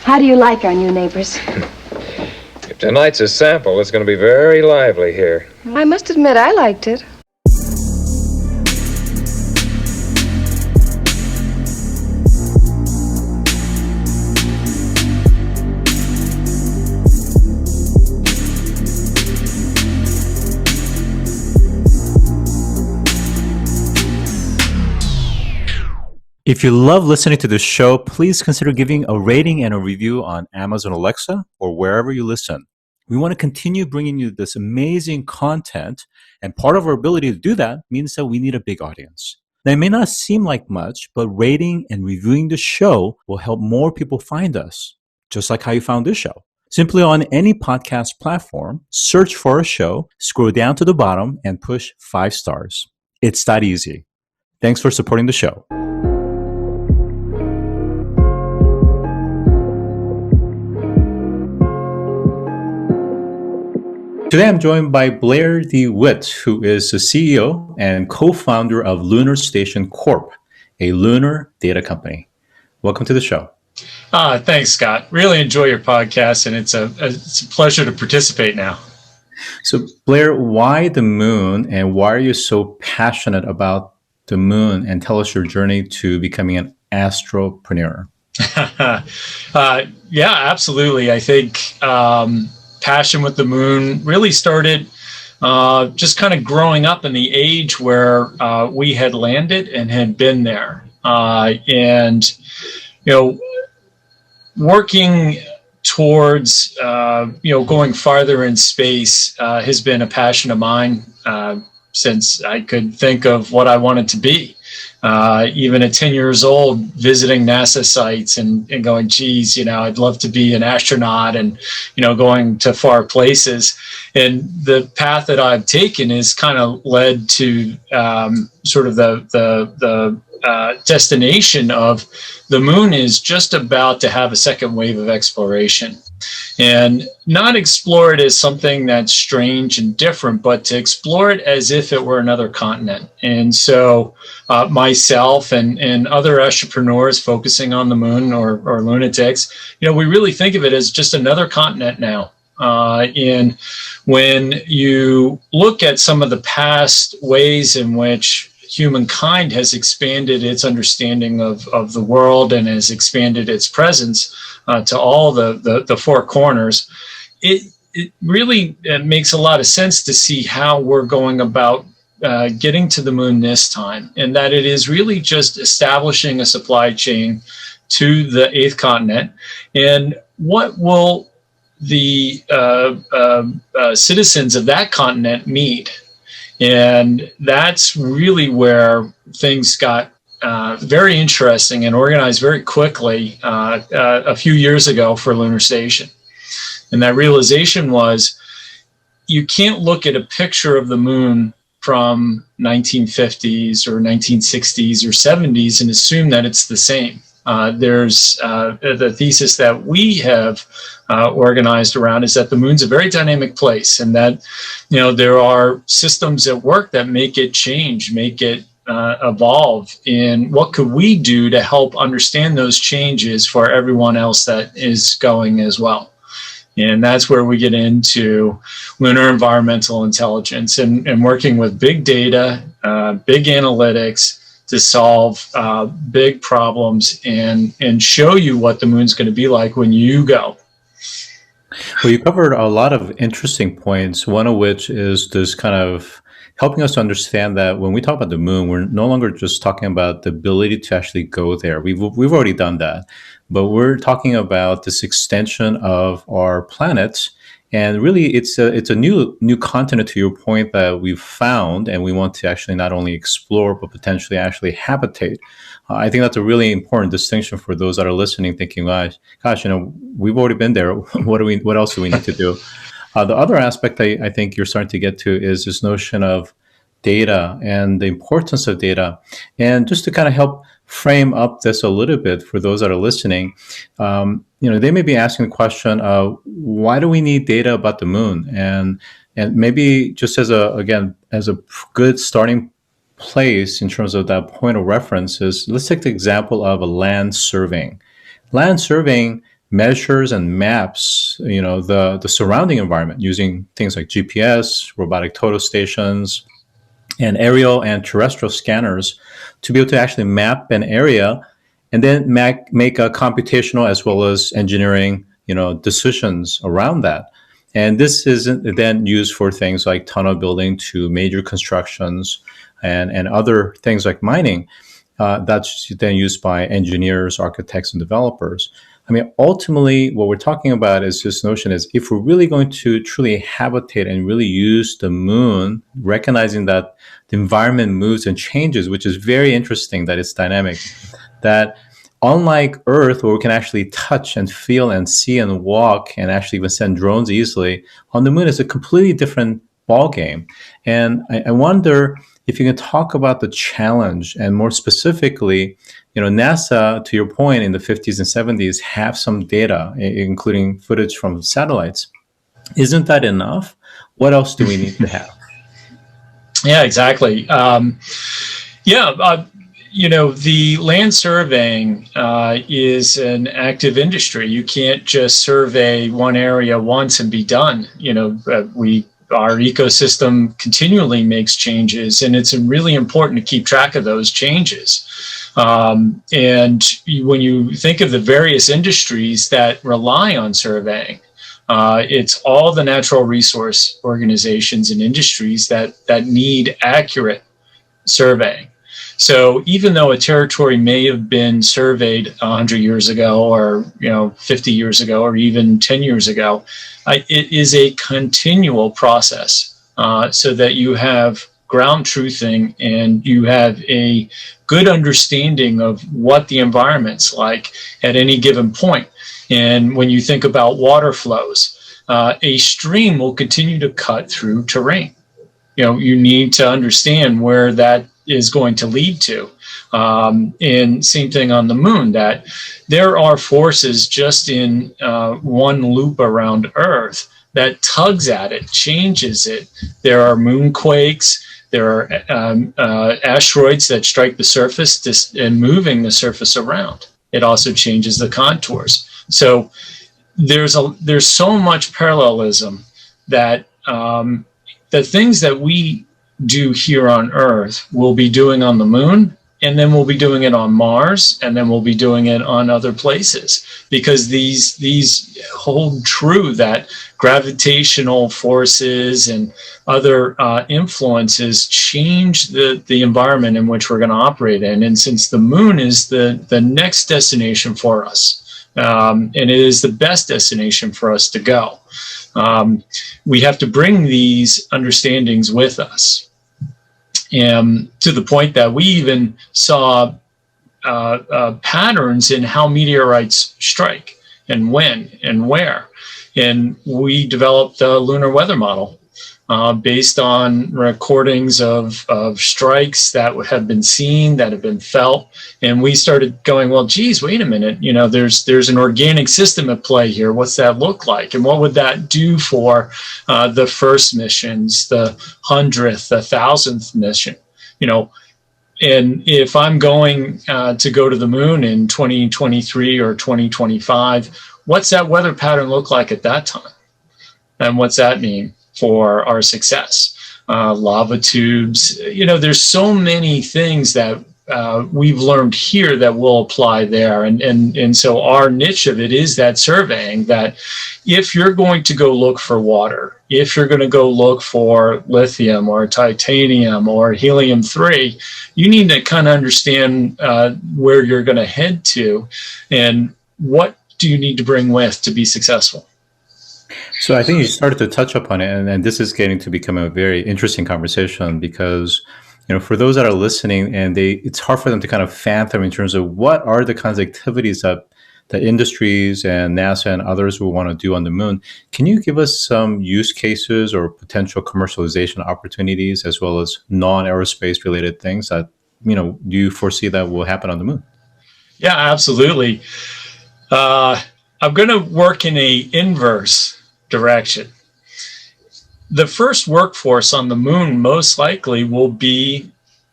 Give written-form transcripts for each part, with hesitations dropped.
How do you like our new neighbors? If tonight's a sample, it's going to be very lively here. I must admit, I liked it. If you love listening to this show, please consider giving a rating and a review on Amazon Alexa or wherever you listen. We want to continue bringing you this amazing content, and part of our ability to do that means that we need a big audience. Now, it may not seem like much, but rating and reviewing the show will help more people find us, just like how you found this show. Simply on any podcast platform, search for a show, scroll down to the bottom, and push 5 stars. It's that easy. Thanks for supporting the show. Today, I'm joined by Blair DeWitt, who is the CEO and co-founder of Lunar Station Corp, a lunar data company. Welcome to the show. Thanks, Scott. Really enjoy your podcast, and it's a pleasure to participate now. So, Blair, why the moon, and why are you so passionate about the moon? And tell us your journey to becoming an astropreneur. Yeah, absolutely. I think passion with the moon really started just kind of growing up in the age where we had landed and had been there. And, working towards, going farther in space has been a passion of mine since I could think of what I wanted to be. Even at 10 years old, visiting NASA sites and going, geez, I'd love to be an astronaut and, going to far places. And the path that I've taken has kind of led to sort of the destination of the moon is just about to have a second wave of exploration. And not explore it as something that's strange and different, but to explore it as if it were another continent. And so myself and other entrepreneurs focusing on the moon or lunatics, we really think of it as just another continent now. And when you look at some of the past ways in which humankind has expanded its understanding of the world and has expanded its presence to all the four corners, it really makes a lot of sense to see how we're going about getting to the moon this time, and that it is really just establishing a supply chain to the 8th continent. And what will the citizens of that continent need? And that's really where things got very interesting and organized very quickly a few years ago for Lunar Station. And that realization was you can't look at a picture of the moon from 1950s or 1960s or 70s and assume that it's the same. There's the thesis that we have organized around is that the moon's a very dynamic place, and that there are systems at work that make it change, make it evolve. And what could we do to help understand those changes for everyone else that is going as well? And that's where we get into lunar environmental intelligence and working with big data, big analytics, to solve big problems and show you what the moon's going to be like when you go. Well, you covered a lot of interesting points, one of which is this kind of helping us to understand that when we talk about the moon, we're no longer just talking about the ability to actually go there. We've already done that, but we're talking about this extension of our planet. And really, it's a new continent, to your point, that we've found, and we want to actually not only explore, but potentially actually habitate. I think that's a really important distinction for those that are listening, thinking, gosh, we've already been there. What else do we need to do? The other aspect I think you're starting to get to is this notion of data and the importance of data. And just to kind of help frame up this a little bit for those that are listening, they may be asking the question of why do we need data about the moon? And maybe just as a good starting place in terms of that point of reference is, let's take the example of a land surveying. Land surveying measures and maps, the surrounding environment using things like GPS, robotic total stations, and aerial and terrestrial scanners to be able to actually map an area and then make a computational as well as engineering, decisions around that. And this is then used for things like tunnel building to major constructions and other things like mining. That's then used by engineers, architects, and developers. I mean, ultimately, what we're talking about is this notion is if we're really going to truly habitate and really use the moon, recognizing that the environment moves and changes, which is very interesting that it's dynamic, that unlike Earth, where we can actually touch and feel and see and walk and actually even send drones easily, on the moon is a completely different ballgame. And I wonder if you can talk about the challenge and more specifically, NASA, to your point, in the 50s and 70s have some data, including footage from satellites. Isn't that enough? What else do we need to have? Yeah, exactly. The land surveying is an active industry. You can't just survey one area once and be done. Our ecosystem continually makes changes, and it's really important to keep track of those changes. And when you think of the various industries that rely on surveying, it's all the natural resource organizations and industries that need accurate surveying. So even though a territory may have been surveyed 100 years ago or 50 years ago or even 10 years ago, it is a continual process so that you have ground truthing and you have a good understanding of what the environment's like at any given point. And when you think about water flows, a stream will continue to cut through terrain. You need to understand where that is going to lead to. And same thing on the moon, that there are forces just in one loop around Earth that tugs at it, changes it. There are moonquakes, there are asteroids that strike the surface and moving the surface around. It also changes the contours. So there's so much parallelism that the things that we do here on Earth we'll be doing on the moon, and then we'll be doing it on Mars, and then we'll be doing it on other places, because these hold true that gravitational forces and other influences change the environment in which we're going to operate in. And since the moon is the next destination for us, and it is the best destination for us to go, we have to bring these understandings with us. And to the point that we even saw patterns in how meteorites strike and when and where. And we developed a lunar weather model based on recordings of strikes that have been seen, that have been felt. And we started going, well, geez, wait a minute, there's an organic system at play here. What's that look like? And what would that do for the first missions, the 100th, the 1,000th mission? And if I'm going to go to the moon in 2023 or 2025, what's that weather pattern look like at that time? And what's that mean for our success? Lava tubes, there's so many things that we've learned here that will apply there. And so our niche of it is that surveying, that if you're going to go look for water, if you're going to go look for lithium or titanium or helium-3, you need to kind of understand where you're going to head to and what do you need to bring with to be successful. So I think you started to touch upon it, and this is getting to become a very interesting conversation because, for those that are listening, and it's hard for them to kind of fathom in terms of what are the kinds of activities that the industries and NASA and others will want to do on the moon. Can you give us some use cases or potential commercialization opportunities, as well as non-aerospace related things that, do you foresee that will happen on the moon? Yeah, absolutely. I'm going to work in a inverse direction. The first workforce on the moon most likely will be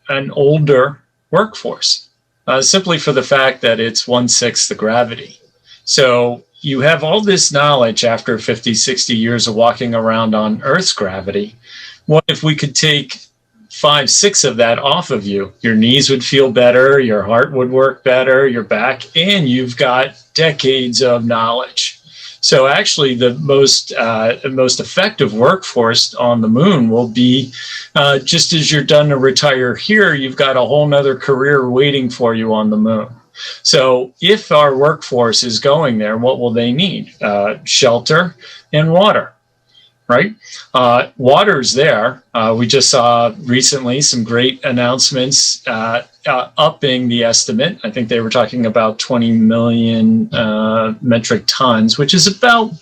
an older workforce, simply for the fact that it's 1/6 the gravity. So you have all this knowledge after 50, 60 years of walking around on Earth's gravity. What if we could take 5, 6 of that off of you? Your knees would feel better, your heart would work better, your back, and you've got decades of knowledge. So actually the most effective workforce on the moon will be just as you're done to retire here, you've got a whole nother career waiting for you on the moon. So if our workforce is going there, what will they need? Shelter and water. Right? Water's there. We just saw recently some great announcements upping the estimate. I think they were talking about 20 million metric tons, which is about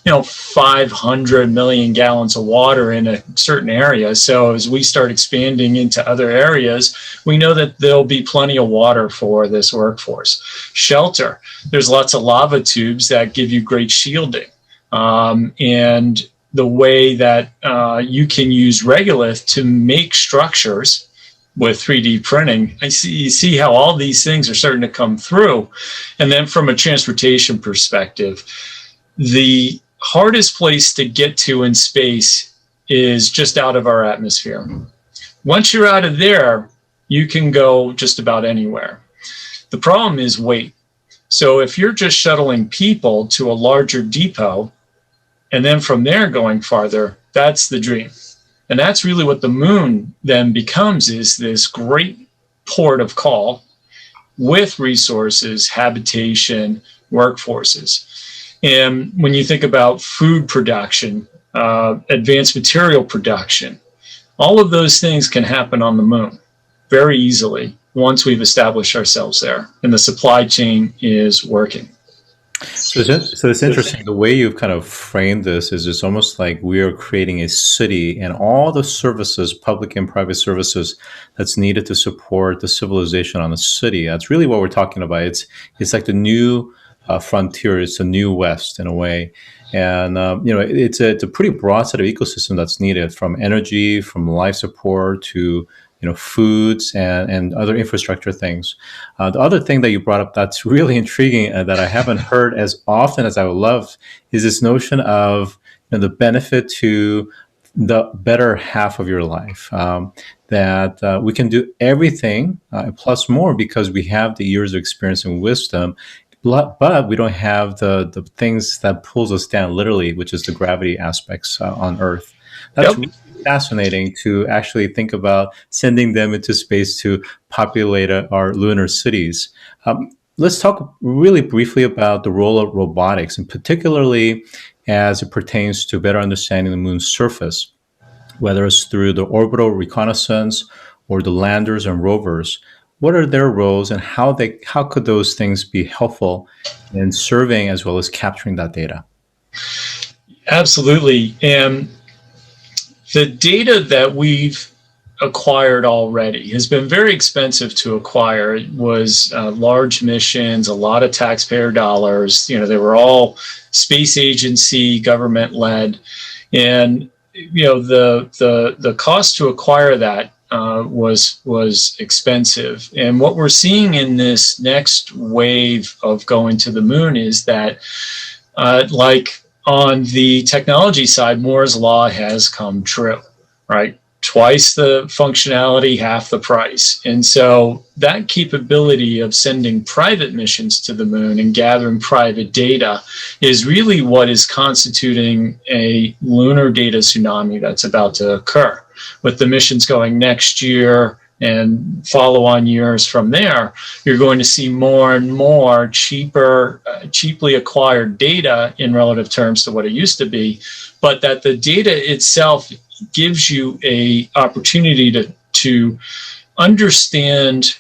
500 million gallons of water in a certain area. So as we start expanding into other areas, we know that there'll be plenty of water for this workforce. Shelter. There's lots of lava tubes that give you great shielding. And the way that you can use regolith to make structures with 3D printing, you see how all these things are starting to come through. And then from a transportation perspective, the hardest place to get to in space is just out of our atmosphere. Once you're out of there, you can go just about anywhere. The problem is weight. So if you're just shuttling people to a larger depot, and then from there going farther, that's the dream. And that's really what the moon then becomes, is this great port of call with resources, habitation, workforces. And when you think about food production, advanced material production, all of those things can happen on the moon very easily once we've established ourselves there and the supply chain is working. So it's interesting. The way you've kind of framed this is it's almost like we are creating a city, and all the services, public and private services, that's needed to support the civilization on the city. That's really what we're talking about. It's like the new frontier. It's the new West in a way, and it's a pretty broad set of ecosystem that's needed, from energy, from life support to foods and other infrastructure things. The other thing that you brought up that's really intriguing that I haven't heard as often as I would love is this notion of the benefit to the better half of your life, that we can do everything plus more because we have the years of experience and wisdom, but we don't have the things that pulls us down literally, which is the gravity aspects on Earth. That's Yep. really fascinating to actually think about sending them into space to populate our lunar cities. Let's talk really briefly about the role of robotics, and particularly as it pertains to better understanding the moon's surface, whether it's through the orbital reconnaissance or the landers and rovers. What are their roles, and how could those things be helpful in surveying as well as capturing that data? Absolutely. And the data that we've acquired already has been very expensive to acquire. It was large missions, a lot of taxpayer dollars. They were all space agency, government led, and the cost to acquire that was expensive. And what we're seeing in this next wave of going to the moon is that, like on the technology side, Moore's law has come true, right? Twice the functionality, half the price. And so that capability of sending private missions to the moon and gathering private data is really what is constituting a lunar data tsunami that's about to occur. With the missions going next year and follow-on years from there, you're going to see more and more cheaply acquired data in relative terms to what it used to be, but that the data itself gives you a opportunity to understand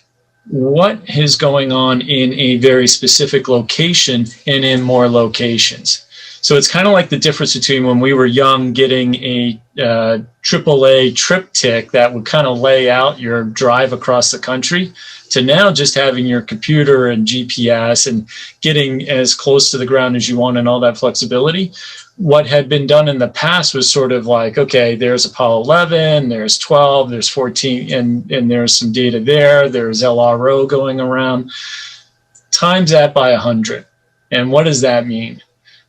what is going on in a very specific location and in more locations. So it's kind of like the difference between when we were young getting a AAA triptych that would kind of lay out your drive across the country, to now just having your computer and GPS and getting as close to the ground as you want and all that flexibility. What had been done in the past was sort of like, okay, there's Apollo 11, there's 12, there's 14, and there's some data there, there's LRO going around. Times that by 100. And what does that mean?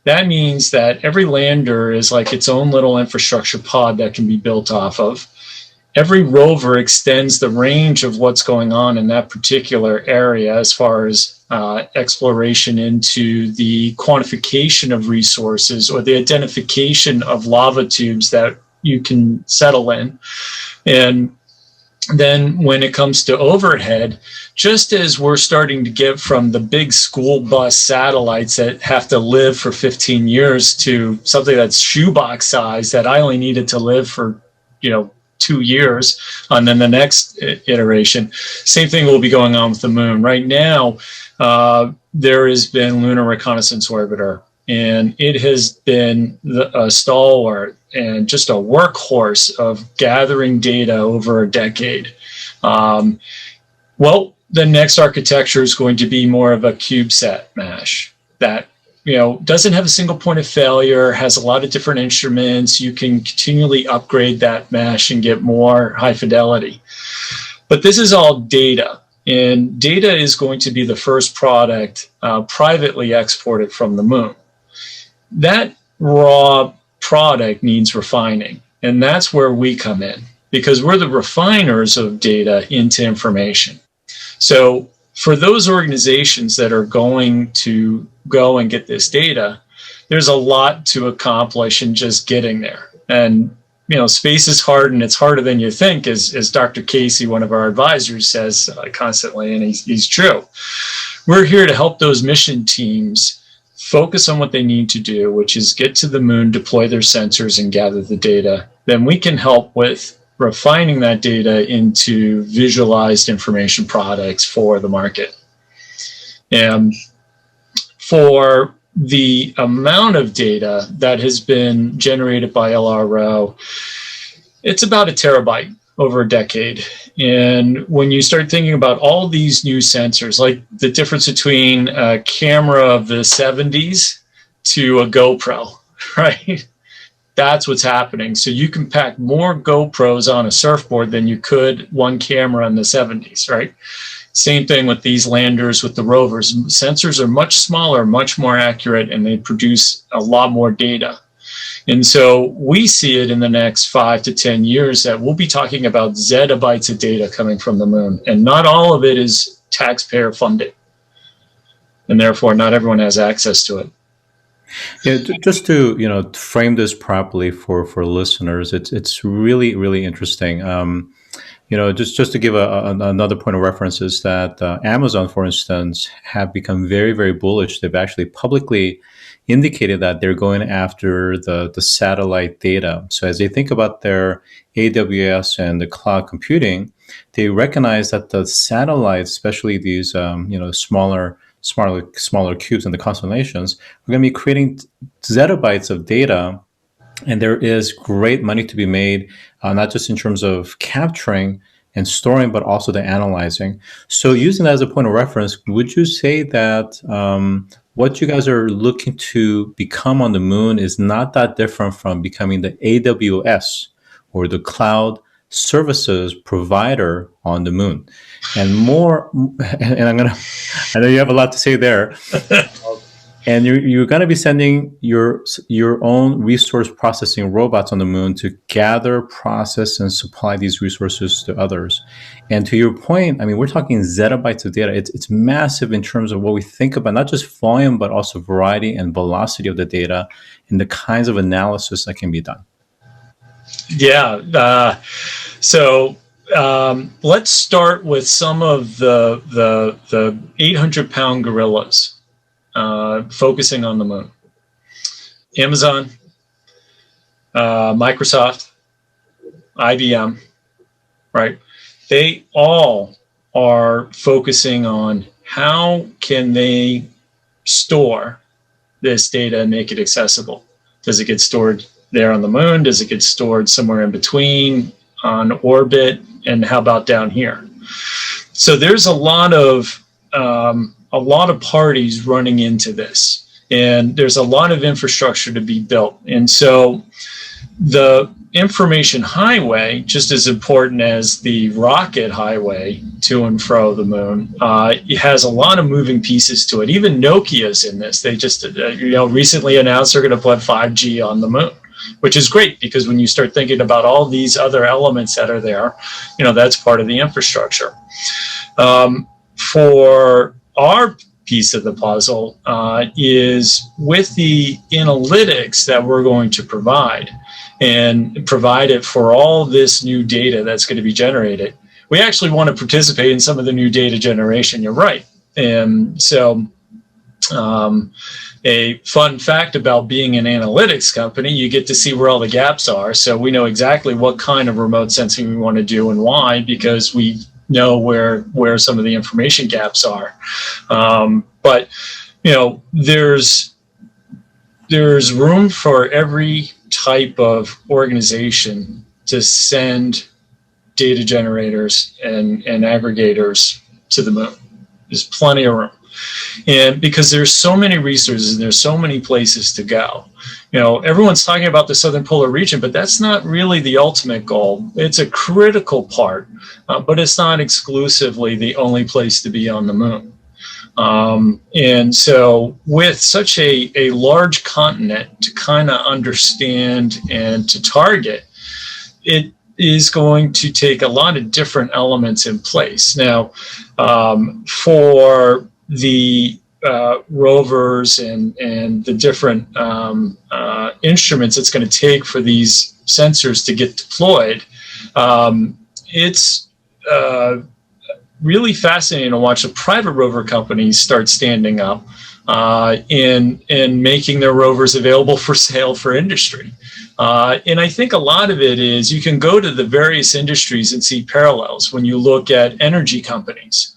That means that every lander is like its own little infrastructure pod that can be built off of. Every rover extends the range of what's going on in that particular area as far as exploration into the quantification of resources or the identification of lava tubes that you can settle in. And then when it comes to overhead, just as we're starting to get from the big school bus satellites that have to live for 15 years to something that's shoebox size that I only needed to live for, 2 years, and then the next iteration, same thing will be going on with the moon. Right now, there has been Lunar Reconnaissance Orbiter, and it has been a stalwart and just a workhorse of gathering data over a decade. Well, the next architecture is going to be more of a CubeSat MASH that doesn't have a single point of failure, has a lot of different instruments. You can continually upgrade that mesh and get more high fidelity. But this is all data, and data is going to be the first product privately exported from the moon. That raw product needs refining, and that's where we come in, because we're the refiners of data into information. So for those organizations that are going to go and get this data, there's a lot to accomplish in just getting there. And, space is hard, and it's harder than you think, as Dr. Casey, one of our advisors, says constantly, and he's true. We're here to help those mission teams focus on what they need to do, which is get to the moon, deploy their sensors, and gather the data. Then we can help with refining that data into visualized information products for the market. And for the amount of data that has been generated by LRO, it's about 1 terabyte over a decade. And when you start thinking about all these new sensors, like the difference between a camera of the 70s to a GoPro, right? That's what's happening. So you can pack more GoPros on a surfboard than you could one camera in the 70s, right? Same thing with these landers, with the rovers. Sensors are much smaller, much more accurate, and they produce a lot more data. And so we see it in the next 5 to 10 years that we'll be talking about zettabytes of data coming from the moon. And not all of it is taxpayer funded. And therefore, not everyone has access to it. Yeah, just to frame this properly for listeners, it's really, really interesting. Just to give another point of reference is that Amazon, for instance, have become very, very bullish. They've actually publicly indicated that they're going after the satellite data. So as they think about their AWS and the cloud computing, they recognize that the satellites, especially these smaller cubes in the constellations, are going to be creating zettabytes of data. And there is great money to be made, not just in terms of capturing and storing, but also the analyzing. So using that as a point of reference, would you say that what you guys are looking to become on the moon is not that different from becoming the AWS or the cloud services provider on the moon? And more, and I know you have a lot to say there. And you're going to be sending your own resource processing robots on the moon to gather, process, and supply these resources to others. And to your point, I mean, we're talking zettabytes of data. It's massive in terms of what we think about, not just volume, but also variety and velocity of the data and the kinds of analysis that can be done. Yeah. So let's start with some of the 800-pound gorillas. Focusing on the moon. Amazon, Microsoft, IBM, right? They all are focusing on how can they store this data and make it accessible. Does it get stored there on the moon? Does it get stored somewhere in between on orbit? And how about down here? So there's a lot of parties running into this, and there's a lot of infrastructure to be built. And so the information highway, just as important as the rocket highway to and fro the moon, it has a lot of moving pieces to it. Even Nokia's in this. They just recently announced they're going to put 5G on the moon, which is great, because when you start thinking about all these other elements that are there, that's part of the infrastructure. For our piece of the puzzle is with the analytics that we're going to provide, and provide it for all this new data that's going to be generated. We actually want to participate in some of the new data generation. You're right. And so a fun fact about being an analytics company, you get to see where all the gaps are. So we know exactly what kind of remote sensing we want to do and why, because we know where some of the information gaps are. But there's room for every type of organization to send data generators and aggregators to the moon. There's plenty of room. And because there's so many resources and there's so many places to go. Everyone's talking about the southern polar region, but that's not really the ultimate goal. It's a critical part, but it's not exclusively the only place to be on the moon. And so with such a large continent to kind of understand and to target, it is going to take a lot of different elements in place. Now, for the rovers and the different instruments it's going to take for these sensors to get deployed, it's really fascinating to watch the private rover companies start standing up and making their rovers available for sale for industry. And I think a lot of it is you can go to the various industries and see parallels when you look at energy companies.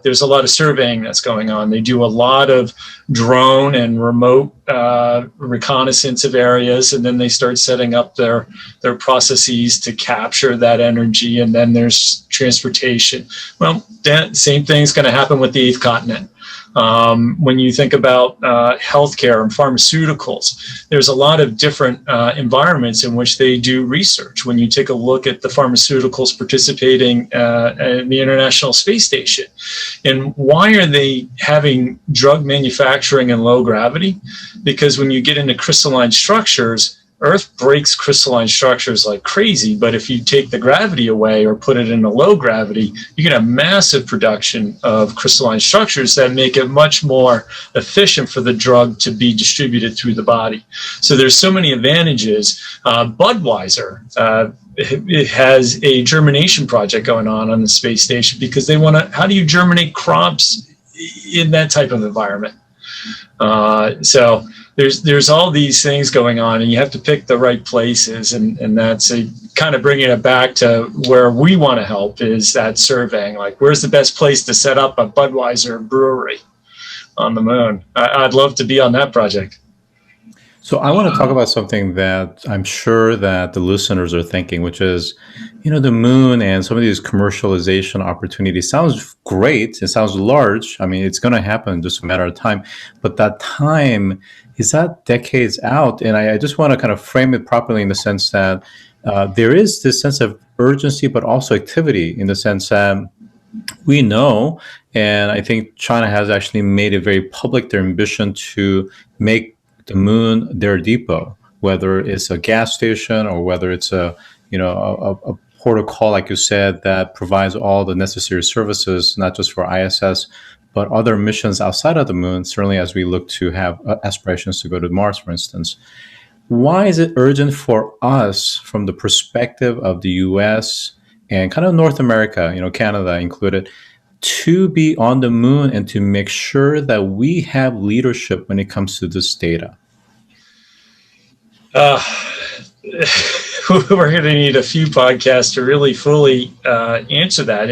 There's a lot of surveying that's going on. They do a lot of drone and remote reconnaissance of areas, and then they start setting up their processes to capture that energy, and then there's transportation. Well, that same thing's going to happen with the eighth continent. When you think about healthcare and pharmaceuticals, there's a lot of different environments in which they do research. When you take a look at the pharmaceuticals participating in the International Space Station, and why are they having drug manufacturing in low gravity? Because when you get into crystalline structures, Earth breaks crystalline structures like crazy, but if you take the gravity away or put it in a low gravity, you get a massive production of crystalline structures that make it much more efficient for the drug to be distributed through the body. So there's so many advantages. Budweiser it has a germination project going on the space station, because they want to, how do you germinate crops in that type of environment? So there's all these things going on, and you have to pick the right places, and that's a kind of bringing it back to where we want to help, is that surveying, like where's the best place to set up a Budweiser brewery on the moon. I'd love to be on that project. So I want to talk about something that I'm sure that the listeners are thinking, which is, the moon and some of these commercialization opportunities sounds great. It sounds large. I mean, it's going to happen in just a matter of time. But that time, is that decades out? And I just want to kind of frame it properly in the sense that there is this sense of urgency, but also activity, in the sense that we know, and I think China has actually made it very public, their ambition to make the moon their depot, whether it's a gas station or whether it's a port of call, like you said, that provides all the necessary services, not just for ISS, but other missions outside of the moon, certainly as we look to have aspirations to go to Mars, for instance. Why is it urgent for us from the perspective of the US and kind of North America, Canada included, to be on the moon and to make sure that we have leadership when it comes to this data? We're going to need a few podcasts to really fully answer that.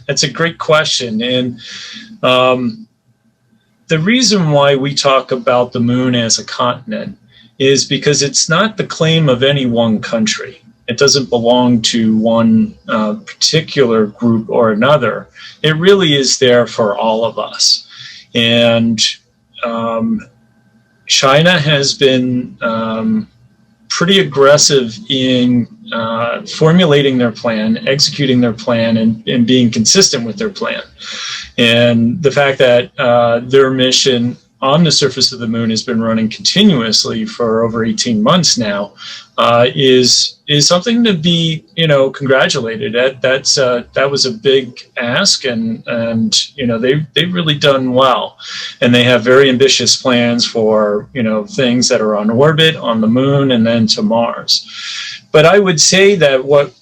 That's a great question. And the reason why we talk about the moon as a continent is because it's not the claim of any one country. It doesn't belong to one particular group or another. It really is there for all of us. And China has been pretty aggressive in formulating their plan, executing their plan, and being consistent with their plan. And the fact that their mission on the surface of the moon has been running continuously for over 18 months now is something to be, congratulated. That was a big ask, and they've really done well, and they have very ambitious plans for things that are on orbit, on the moon, and then to Mars. But I would say that what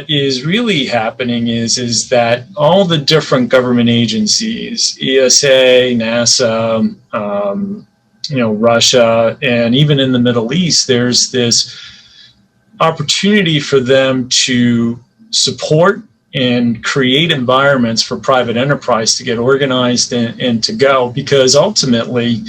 is really happening is that all the different government agencies, ESA, NASA, Russia, and even in the Middle East, there's this opportunity for them to support and create environments for private enterprise to get organized and to go, because ultimately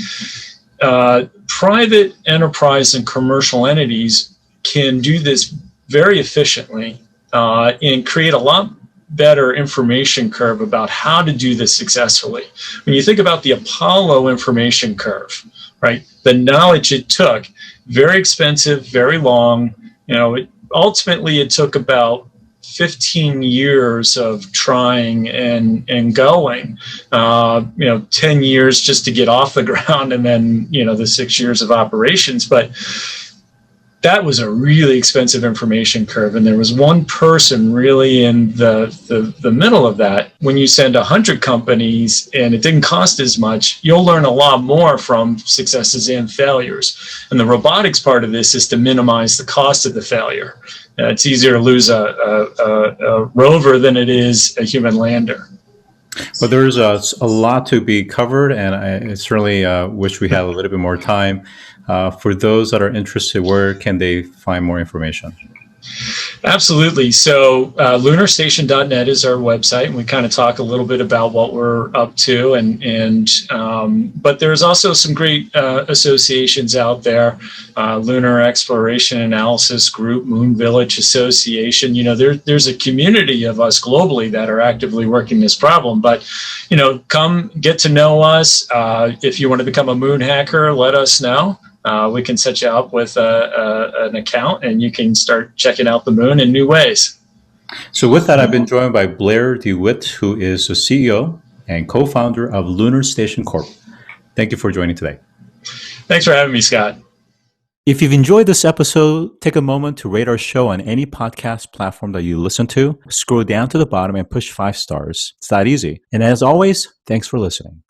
private enterprise and commercial entities can do this very efficiently and create a lot better information curve about how to do this successfully. When you think about the Apollo information curve, right, the knowledge it took, very expensive, very long, ultimately it took about 15 years of trying and going, 10 years just to get off the ground, and then, the 6 years of operations. But that was a really expensive information curve, and there was one person really in the middle of that. When you send 100 companies and it didn't cost as much, you'll learn a lot more from successes and failures. And the robotics part of this is to minimize the cost of the failure. It's easier to lose a rover than it is a human lander. Well, there's a lot to be covered, and I certainly wish we had a little bit more time. For those that are interested, where can they find more information? Absolutely. So lunarstation.net is our website, and we kind of talk a little bit about what we're up to. But there's also some great associations out there. Lunar Exploration Analysis Group, Moon Village Association. There's a community of us globally that are actively working this problem. But, come get to know us. If you want to become a moon hacker, let us know. We can set you up with an account, and you can start checking out the moon in new ways. So with that, I've been joined by Blair DeWitt, who is the CEO and co-founder of Lunar Station Corp. Thank you for joining today. Thanks for having me, Scott. If you've enjoyed this episode, take a moment to rate our show on any podcast platform that you listen to. Scroll down to the bottom and push 5 stars. It's that easy. And as always, thanks for listening.